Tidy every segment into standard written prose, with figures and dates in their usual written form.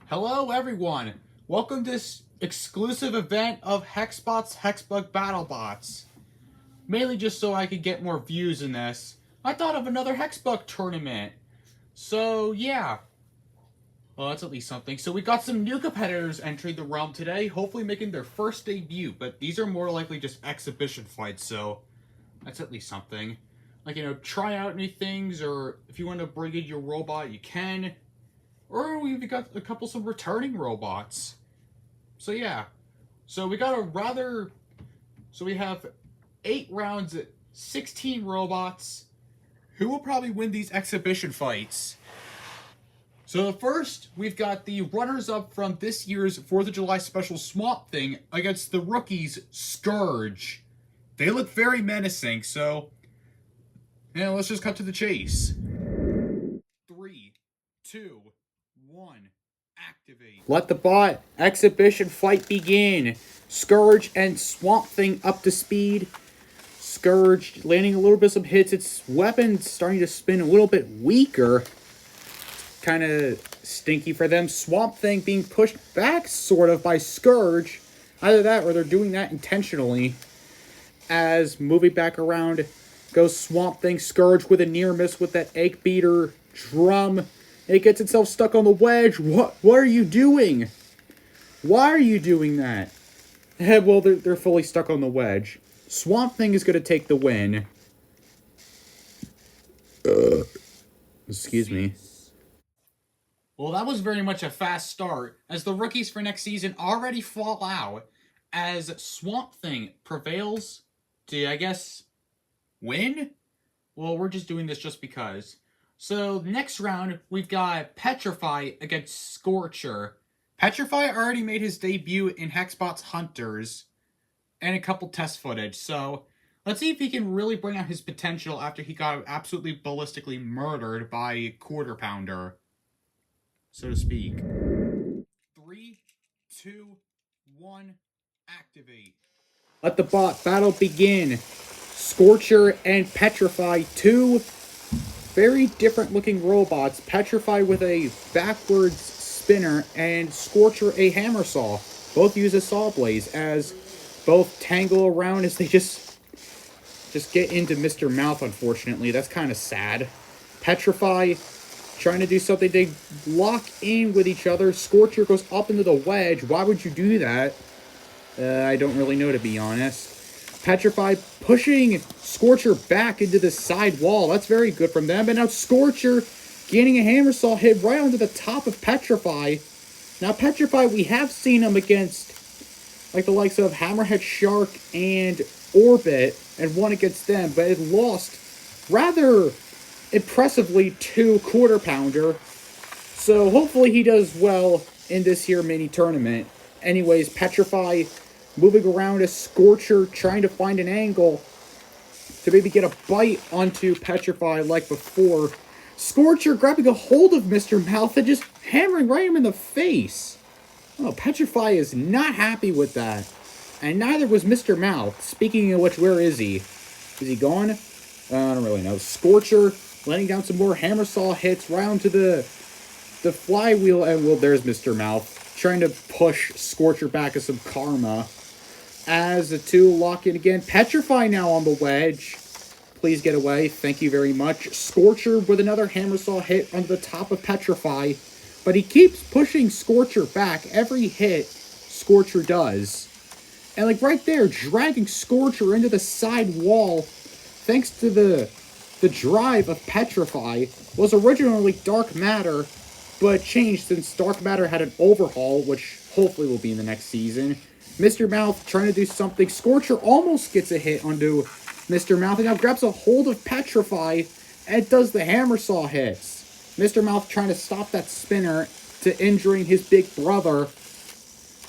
Hello everyone! Welcome to this exclusive event of Hexbots Hexbug Battlebots. Mainly just so I could get more views in this, I thought of another Hexbug tournament. So yeah. Well, that's at least something. So we got some new competitors entering the realm today, hopefully making their first debut, but these are more likely just exhibition fights, so that's at least something. Like, try out new things, or if you want to bring in your robot, you can. Or we've got some returning robots. So yeah. So we got a rather... So we have 8 rounds at 16 robots. Who will probably win these exhibition fights? So first, we've got the runners-up from this year's 4th of July special Swamp Thing against the rookies, Scourge. They look very menacing, so... Yeah, let's just cut to the chase. 3, 2, 1, activate. Let the bot exhibition fight begin. Scourge and Swamp Thing up to speed. Scourge landing a little bit of some hits. Its weapon starting to spin a little bit weaker. Kind of stinky for them. Swamp Thing being pushed back sort of by Scourge. Either that or they're doing that intentionally. As moving back around goes Swamp Thing. Scourge with a near miss with that egg beater drum. It gets itself stuck on the wedge. What are you doing? Why are you doing that? Well, they're fully stuck on the wedge. Swamp Thing is going to take the win. Excuse me. Well, that was very much a fast start, as the rookies for next season already fall out, as Swamp Thing prevails to, I guess, win? Well, we're just doing this just because. So, next round, we've got Petrify against Scorcher. Petrify already made his debut in Hexbots Hunters, and a couple test footage, so let's see if he can really bring out his potential after he got absolutely ballistically murdered by Quarter Pounder, so to speak. 3, 2, 1, activate. Let the bot battle begin. Scorcher and Petrify, two very different looking robots. Petrify with a backwards spinner and Scorcher a hammer saw. Both use a saw blaze as both tangle around as they just get into Mr. Mouth, unfortunately. That's kind of sad. Petrify trying to do something. They lock in with each other. Scorcher goes up into the wedge. Why would you do that? I don't really know, to be honest. Petrify pushing Scorcher back into the side wall. That's very good from them. And now Scorcher gaining a hammer saw hit right onto the top of Petrify. Now Petrify, we have seen him against like the likes of Hammerhead Shark and Orbit and won against them, but it lost rather impressively to Quarter Pounder. So hopefully he does well in this here mini tournament. Anyways, Petrify moving around as Scorcher trying to find an angle to maybe get a bite onto Petrify like before. Scorcher grabbing a hold of Mr. Mouth and just hammering right him in the face. Oh, Petrify is not happy with that. And neither was Mr. Mouth. Speaking of which, where is he? Is he gone? I don't really know. Scorcher laying down some more hammer saw hits right onto the flywheel. And, well, there's Mr. Mouth trying to push Scorcher back as some karma. As the two lock in again. Petrify now on the wedge. Please get away. Thank you very much. Scorcher with another hammer saw hit on the top of Petrify. But he keeps pushing Scorcher back. Every hit Scorcher does. And like right there, dragging Scorcher into the side wall. Thanks to the drive of Petrify. Was originally Dark Matter, but changed since Dark Matter had an overhaul, which hopefully will be in the next season. Mr. Mouth trying to do something. Scorcher almost gets a hit onto Mr. Mouth and now grabs a hold of Petrify and does the hammer saw hits. Mr. Mouth trying to stop that spinner to injuring his big brother.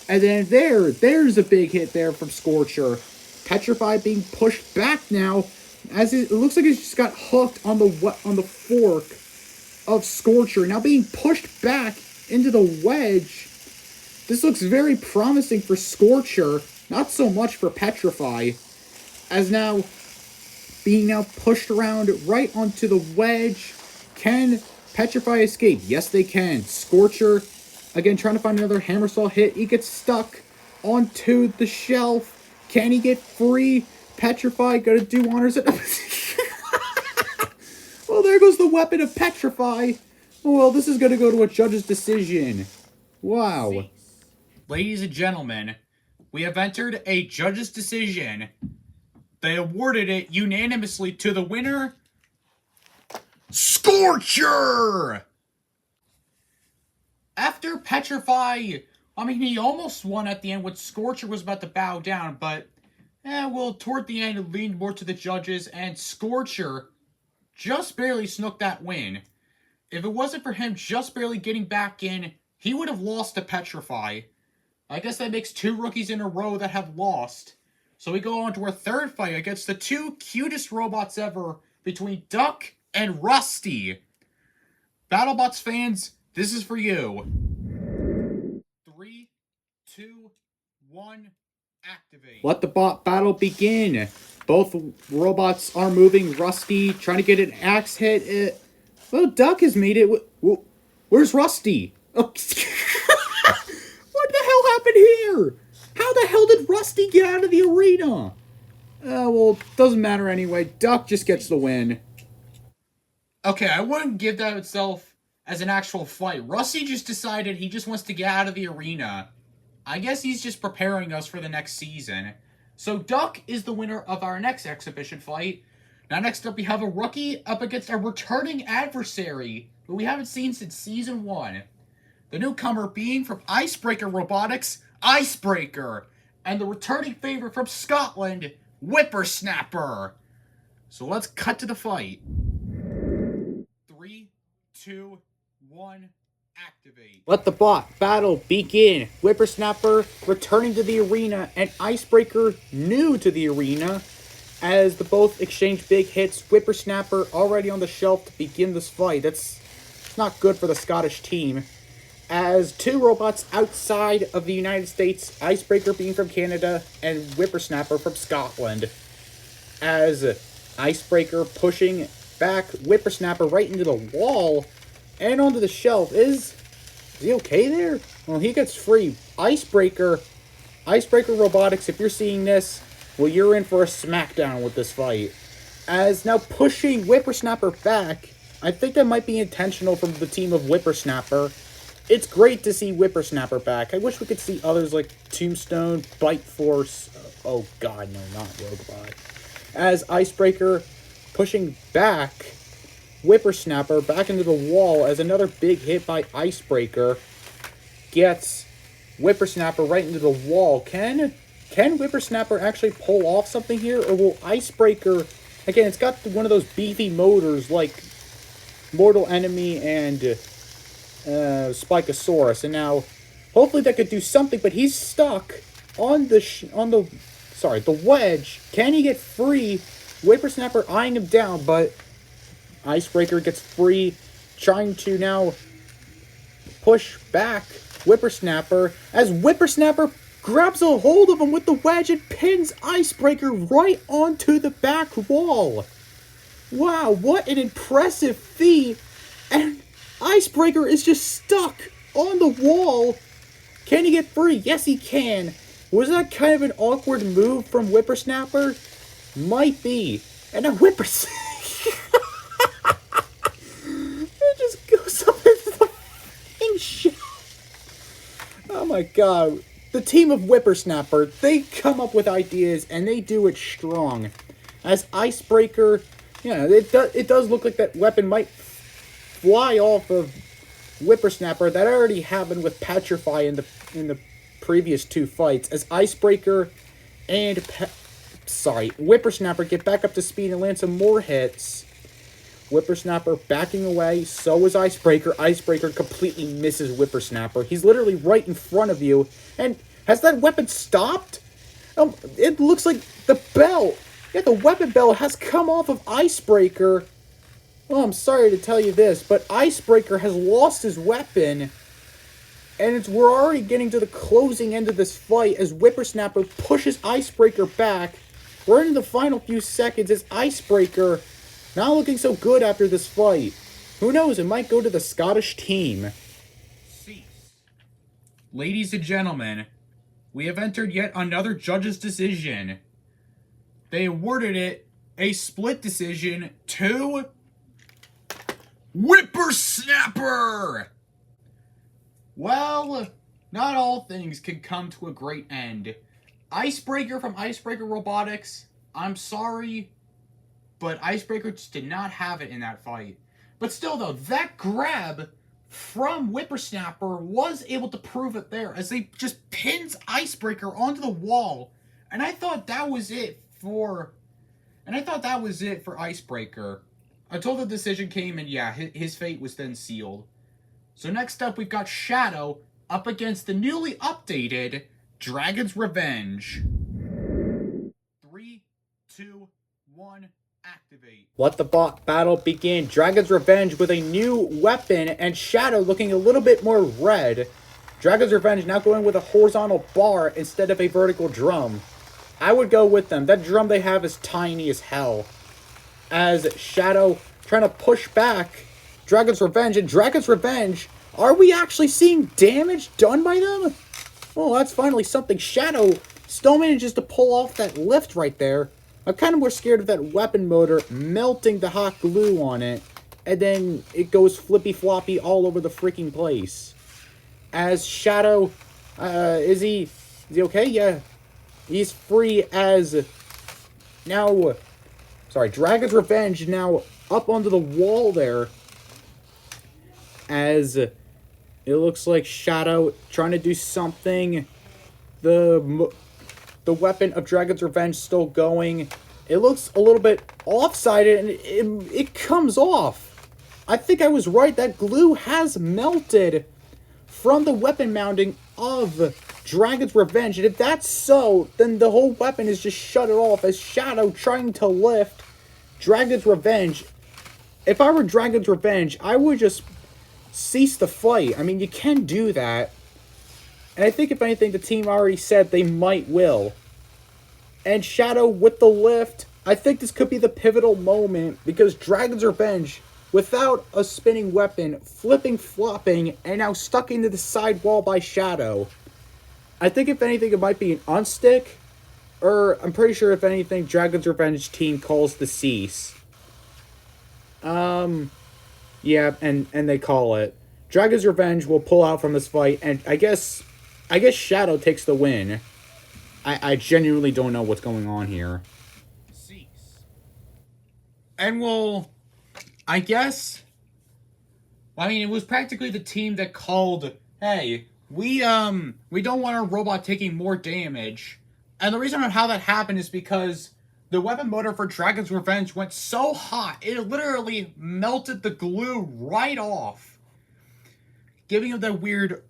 And then there's a big hit there from Scorcher. Petrify being pushed back now as it looks like he's just got hooked on the fork of Scorcher. Now being pushed back into the wedge. This looks very promising for Scorcher, not so much for Petrify, as now being pushed around right onto the wedge. Can Petrify escape? Yes, they can. Scorcher Again, trying to find another hammer saw hit. He gets stuck onto the shelf. Can he get free? Petrify, gotta do honors. Well, there goes the weapon of Petrify. Well, this is gonna go to a judge's decision. Wow. Ladies and gentlemen, we have entered a judge's decision. They awarded it unanimously to the winner, Scorcher! After Petrify, I mean, he almost won at the end when Scorcher was about to bow down, but, well, toward the end, it leaned more to the judges, and Scorcher just barely snuck that win. If it wasn't for him just barely getting back in, he would have lost to Petrify. I guess that makes 2 rookies in a row that have lost. So we go on to our third fight against the 2 cutest robots ever between Duck and Rusty. Battlebots fans, this is for you. 3, 2, 1, activate. Let the bot battle begin. Both robots are moving. Rusty trying to get an axe hit. Well, Duck has made it. Where's Rusty? Oh. What the hell happened here? How the hell did Rusty get out of the arena? Well, doesn't matter anyway. Duck just gets the win. Okay, I wouldn't give that itself as an actual fight. Rusty just decided he just wants to get out of the arena. I guess he's just preparing us for the next season. So Duck is the winner of our next exhibition fight. Now next up we have a rookie up against a returning adversary who we haven't seen since Season 1. The newcomer being from Icebreaker Robotics, Icebreaker, and the returning favorite from Scotland, Whippersnapper. So let's cut to the fight. 3, 2, 1, activate. Let the bot battle begin. Whippersnapper returning to the arena and Icebreaker new to the arena as the both exchange big hits. Whippersnapper already on the shelf to begin this fight. That's not good for the Scottish team. As 2 robots outside of the United States, Icebreaker being from Canada and Whippersnapper from Scotland. As Icebreaker pushing back Whippersnapper right into the wall and onto the shelf. Is he okay there? Well, he gets free. Icebreaker Robotics, if you're seeing this, well, you're in for a smackdown with this fight. As now pushing Whippersnapper back, I think that might be intentional from the team of Whippersnapper. It's great to see Whippersnapper back. I wish we could see others like Tombstone, Bite Force. Oh god, no, not Roguebot. As Icebreaker pushing back Whippersnapper back into the wall as another big hit by Icebreaker gets Whippersnapper right into the wall. Can Whippersnapper actually pull off something here? Or will Icebreaker... Again, it's got one of those beefy motors like Mortal Enemy and Spikosaurus. And now, hopefully that could do something, but he's stuck on the wedge. Can he get free? Whippersnapper eyeing him down, but Icebreaker gets free, trying to now push back Whippersnapper as Whippersnapper grabs a hold of him with the wedge and pins Icebreaker right onto the back wall. Wow, what an impressive feat. And Icebreaker is just stuck on the wall. Can he get free? Yes, he can. Was that kind of an awkward move from Whippersnapper? Might be. And a Whippersnapper... it just goes up into the f***ing shit. Oh my god. The team of Whippersnapper, they come up with ideas and they do it strong. As Icebreaker, yeah, it does look like that weapon might fly off of Whippersnapper. That already happened with Petrify in the previous 2 fights. As Icebreaker and Whippersnapper get back up to speed and land some more hits. Whippersnapper backing away. So is Icebreaker. Icebreaker completely misses Whippersnapper. He's literally right in front of you. And has that weapon stopped? It looks like the bell. Yeah, the weapon bell has come off of Icebreaker. Well, I'm sorry to tell you this, but Icebreaker has lost his weapon. And we're already getting to the closing end of this fight as Whippersnapper pushes Icebreaker back. We're in the final few seconds as Icebreaker not looking so good after this fight. Who knows, it might go to the Scottish team. Ladies and gentlemen, we have entered yet another judge's decision. They awarded it a split decision to Whippersnapper! Well, not all things can come to a great end. Icebreaker from Icebreaker Robotics, I'm sorry, but Icebreaker just did not have it in that fight. But still though, that grab from Whippersnapper was able to prove it there as they just pins Icebreaker onto the wall. And I thought that was it for Icebreaker until the decision came, and yeah, his fate was then sealed. So next up, we've got Shadow up against the newly updated Dragon's Revenge. 3, 2, 1, activate. Let the battle begin. Dragon's Revenge with a new weapon, and Shadow looking a little bit more red. Dragon's Revenge now going with a horizontal bar instead of a vertical drum. I would go with them. That drum they have is tiny as hell. As Shadow trying to push back Dragon's Revenge. And Dragon's Revenge, are we actually seeing damage done by them? Well, that's finally something. Shadow still manages to pull off that lift right there. I'm kind of more scared of that weapon motor melting the hot glue on it. And then it goes flippy-floppy all over the freaking place. As Shadow, is he okay? Yeah. He's free as now. Sorry, Dragon's Revenge now up onto the wall there. As it looks like Shadow trying to do something. The weapon of Dragon's Revenge still going. It looks a little bit off-sided and it comes off. I think I was right. That glue has melted from the weapon mounting of Dragon's Revenge. And if that's so, then the whole weapon is just shut it off as Shadow trying to lift Dragon's Revenge. If I were Dragon's Revenge, I would just cease the fight. I mean, you can do that. And I think if anything, the team already said they might will. And Shadow with the lift. I think this could be the pivotal moment because Dragon's Revenge, without a spinning weapon, flipping, flopping, and now stuck into the side wall by Shadow. I think if anything, it might be an unstick. Or, I'm pretty sure if anything, Dragon's Revenge team calls the cease. Yeah, and they call it. Dragon's Revenge will pull out from this fight, and I guess Shadow takes the win. I genuinely don't know what's going on here. Cease. And well, I guess, I mean, it was practically the team that called, hey, we don't want our robot taking more damage. And the reason on how that happened is because the weapon motor for Dragon's Revenge went so hot, it literally melted the glue right off, giving it that weird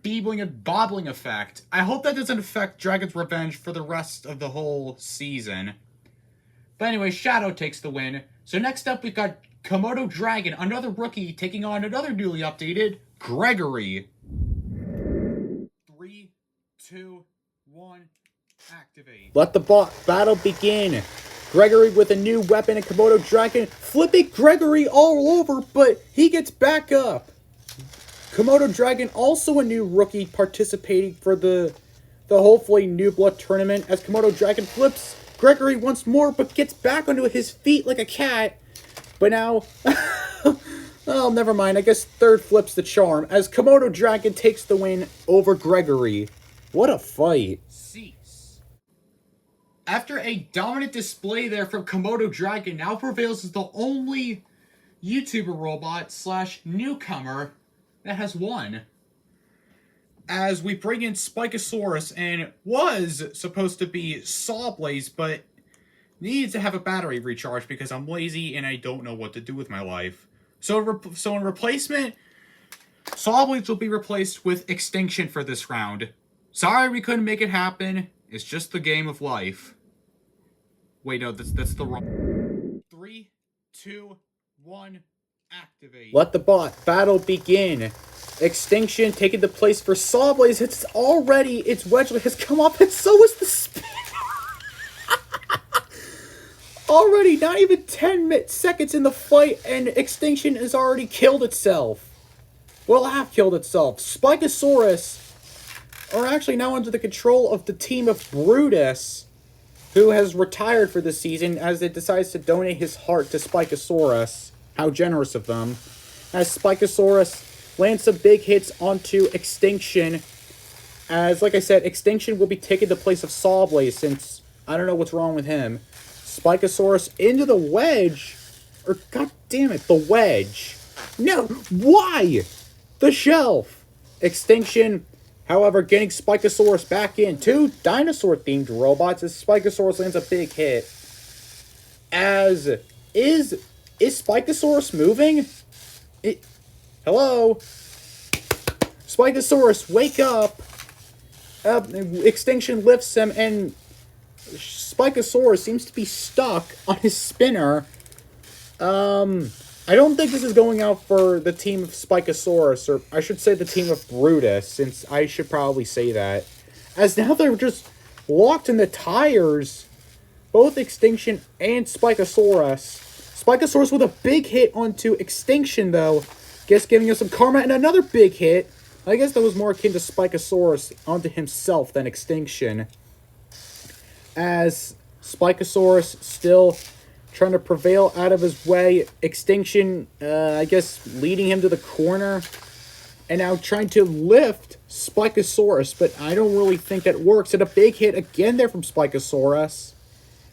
beebling and bobbling effect. I hope that doesn't affect Dragon's Revenge for the rest of the whole season. But anyway, Shadow takes the win. So next up, we've got Komodo Dragon, another rookie, taking on another newly updated Gregory. 3, 2, 1, activate. Let the battle begin. Gregory with a new weapon and Komodo Dragon flipping Gregory all over, but he gets back up. Komodo Dragon, also a new rookie participating for the hopefully New Blood tournament, as Komodo Dragon flips Gregory once more, but gets back onto his feet like a cat. But now, oh, never mind. I guess third flip's the charm, as Komodo Dragon takes the win over Gregory. What a fight. Cease. After a dominant display there from Komodo Dragon, now prevails as the only YouTuber robot / newcomer that has won. As we bring in Spikosaurus, and was supposed to be Sawblaze, but needs to have a battery recharge because I'm lazy and I don't know what to do with my life. So in replacement, Sawblaze will be replaced with Extinction for this round. Sorry we couldn't make it happen. It's just the game of life. Wait, no, that's the wrong. 3, 2, 1, activate. Let the battle begin. Extinction taking the place for Sawblaze. It's already, its wedge has come up, and so is the spin. Already, not even 10 seconds in the fight, and Extinction has already killed itself. will have killed itself. Spikosaurus are actually now under the control of the team of Brutus, who has retired for this season as it decides to donate his heart to Spikosaurus. How generous of them. As Spikosaurus lands some big hits onto Extinction. As, like I said, Extinction will be taking the place of Sawblaze since I don't know what's wrong with him. Spikosaurus into the wedge. Or, god damn it, the wedge. No, why? The shelf. Extinction, however, getting Spikosaurus back in. Two dinosaur-themed robots as Spikosaurus lands a big hit. As, is Spikosaurus moving? Hello? Spikosaurus, wake up! Extinction lifts him, and Spikosaurus seems to be stuck on his spinner. I don't think this is going out for the team of Spikosaurus, or I should say the team of Brutus, since I should probably say that. As now they're just locked in the tires, both Extinction and Spikosaurus. Spikosaurus with a big hit onto Extinction, though. Guess giving us some karma, and another big hit. I guess that was more akin to Spikosaurus onto himself than Extinction. As Spikosaurus still trying to prevail out of his way. Extinction, I guess, leading him to the corner. And now trying to lift Spikosaurus, but I don't really think that works. And a big hit again there from Spikosaurus.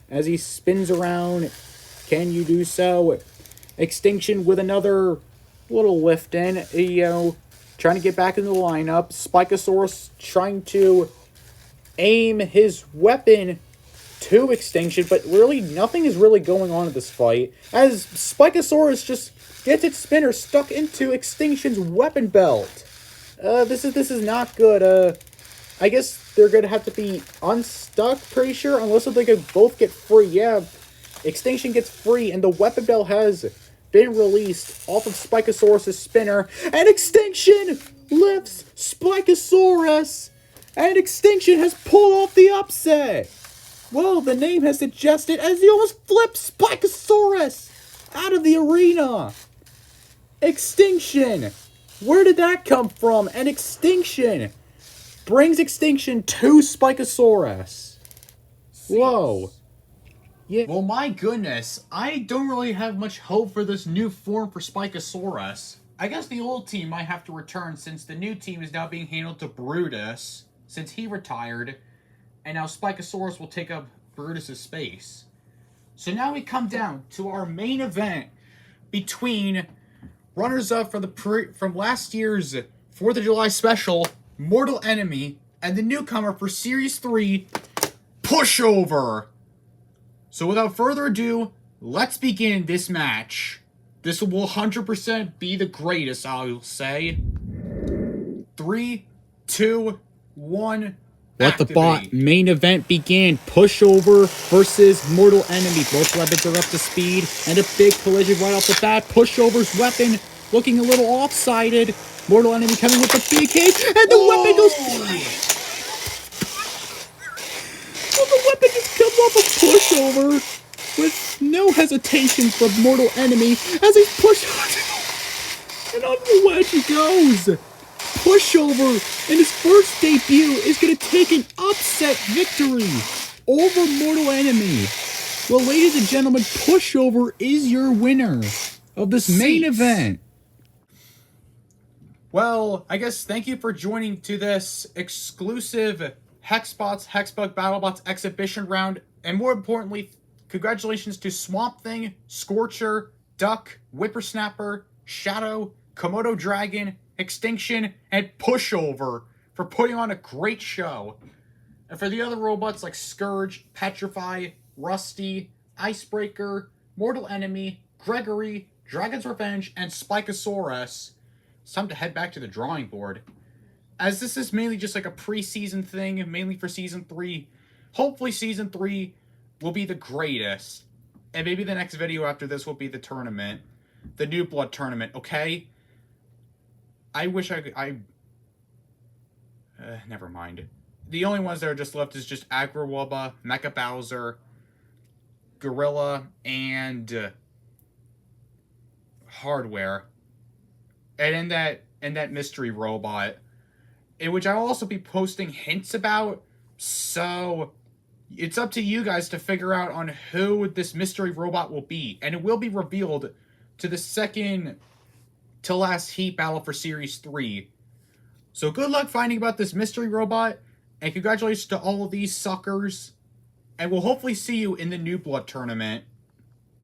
As he spins around, can you do so? Extinction with another little lift in, trying to get back into the lineup. Spikosaurus trying to aim his weapon to Extinction, but really nothing is really going on in this fight, as Spikosaurus just gets its spinner stuck into Extinction's weapon belt. This is not good. I guess they're gonna have to be unstuck, pretty sure, unless they could both get free. Yeah, Extinction gets free, and the weapon belt has been released off of Spikosaurus' spinner, and Extinction lifts Spikosaurus, and Extinction has pulled off the upset. Well, the name has suggested as he almost flips Spikosaurus out of the arena. Extinction. Where did that come from? And Extinction brings Extinction to Spikosaurus. Whoa. Yeah. Well, my goodness, I don't really have much hope for this new form for Spikosaurus. I guess the old team might have to return since the new team is now being handled to Brutus, since he retired. And now Spikosaurus will take up Brutus' space. So now we come down to our main event between runners-up from last year's 4th of July special, Mortal Enemy, and the newcomer for Series 3, Pushover. So without further ado, let's begin this match. This will 100% be the greatest, I'll say. 3, 2, 1... Let the bot main event begin. Pushover versus Mortal Enemy. Both weapons are up to speed. And a big collision right off the bat. Pushover's weapon looking a little off-sided. Mortal Enemy coming with a big hit. And the weapon goes flying. Well, the weapon just comes off a Pushover with no hesitation from Mortal Enemy as he's pushed and on the wedge he goes. Pushover in his first debut is going to take an upset victory over Mortal Enemy. Well, ladies and gentlemen, Pushover is your winner of this main event. Well, I guess thank you for joining to this exclusive Hexbots, Hexbug, Battlebots exhibition round. And more importantly, congratulations to Swamp Thing, Scorcher, Duck, Whippersnapper, Shadow, Komodo Dragon, Extinction, and Pushover for putting on a great show. And for the other robots like Scourge, Petrify, Rusty, Icebreaker, Mortal Enemy, Gregory, Dragon's Revenge, and Spikosaurus, it's time to head back to the drawing board. As this is mainly just like a pre-season thing, mainly for Season 3, hopefully Season 3 will be the greatest. And maybe the next video after this will be the tournament. The New Blood tournament, okay? I wish I could, never mind. The only ones that are just left is just Agrawubba, Mecha Bowser, Gorilla, and Hardware. And in that and that mystery robot, in which I'll also be posting hints about. So it's up to you guys to figure out on who this mystery robot will be, and it will be revealed to the second to last heat battle for Series 3. So good luck finding about this mystery robot, and congratulations to all of these suckers, and we'll hopefully see you in the New Blood tournament.